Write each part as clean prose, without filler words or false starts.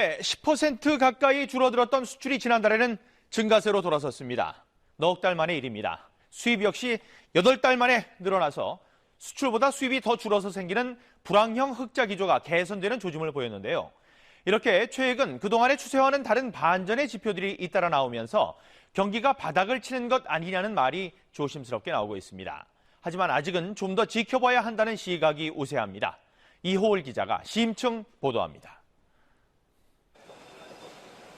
10% 가까이 줄어들었던 수출이 지난달에는 증가세로 돌아섰습니다. 넉 달 만의 일입니다. 수입 역시 8달 만에 늘어나서 수출보다 수입이 더 줄어서 생기는 불황형 흑자 기조가 개선되는 조짐을 보였는데요. 이렇게 최근 그동안의 추세와는 다른 반전의 지표들이 잇따라 나오면서 경기가 바닥을 치는 것 아니냐는 말이 조심스럽게 나오고 있습니다. 하지만 아직은 좀 더 지켜봐야 한다는 시각이 우세합니다. 이호울 기자가 심층 보도합니다.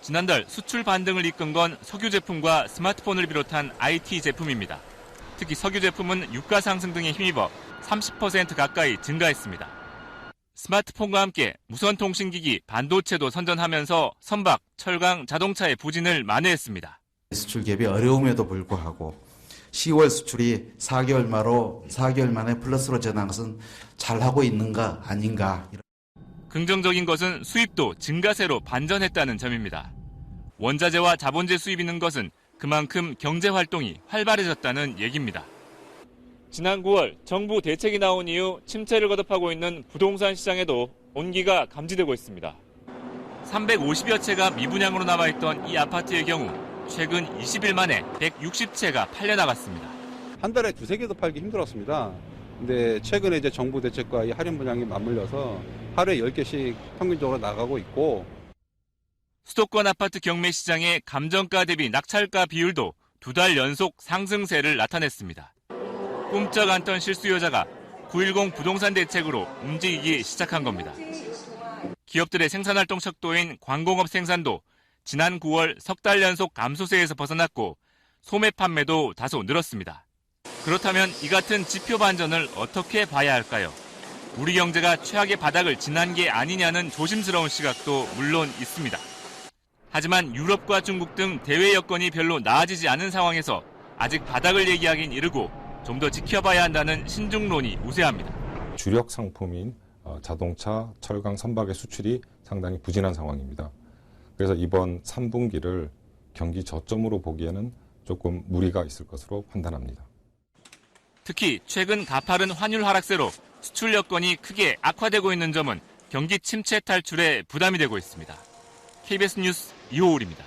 지난달 수출 반등을 이끈 건 석유 제품과 스마트폰을 비롯한 IT 제품입니다. 특히 석유 제품은 유가 상승 등에 힘입어 30% 가까이 증가했습니다. 스마트폰과 함께 무선통신기기, 반도체도 선전하면서 선박, 철강, 자동차의 부진을 만회했습니다. 수출 갭이 어려움에도 불구하고 10월 수출이 4개월 만에 플러스로 전환한 것은 잘하고 있는가 아닌가. 긍정적인 것은 수입도 증가세로 반전했다는 점입니다. 원자재와 자본재 수입이 는 것은 그만큼 경제활동이 활발해졌다는 얘기입니다. 지난 9월 정부 대책이 나온 이후 침체를 거듭하고 있는 부동산 시장에도 온기가 감지되고 있습니다. 350여 채가 미분양으로 남아있던 이 아파트의 경우 최근 20일 만에 160채가 팔려나갔습니다. 한 달에 두세 개도 팔기 힘들었습니다. 근데 최근에 이제 정부 대책과 이 할인 분양이 맞물려서 하루에 10개씩 평균적으로 나가고 있고. 수도권 아파트 경매 시장의 감정가 대비 낙찰가 비율도 2달 연속 상승세를 나타냈습니다. 꿈쩍 않던 실수요자가 9.10 부동산 대책으로 움직이기 시작한 겁니다. 기업들의 생산활동 척도인 광공업 생산도 지난 9월 석 달 연속 감소세에서 벗어났고 소매 판매도 다소 늘었습니다. 그렇다면 이 같은 지표 반전을 어떻게 봐야 할까요? 우리 경제가 최악의 바닥을 지난 게 아니냐는 조심스러운 시각도 물론 있습니다. 하지만 유럽과 중국 등 대외 여건이 별로 나아지지 않은 상황에서 아직 바닥을 얘기하긴 이르고 좀 더 지켜봐야 한다는 신중론이 우세합니다. 주력 상품인 자동차, 철강, 선박의 수출이 상당히 부진한 상황입니다. 그래서 이번 3분기를 경기 저점으로 보기에는 조금 무리가 있을 것으로 판단합니다. 특히 최근 가파른 환율 하락세로 수출 여건이 크게 악화되고 있는 점은 경기 침체 탈출에 부담이 되고 있습니다. KBS 뉴스 이호울입니다.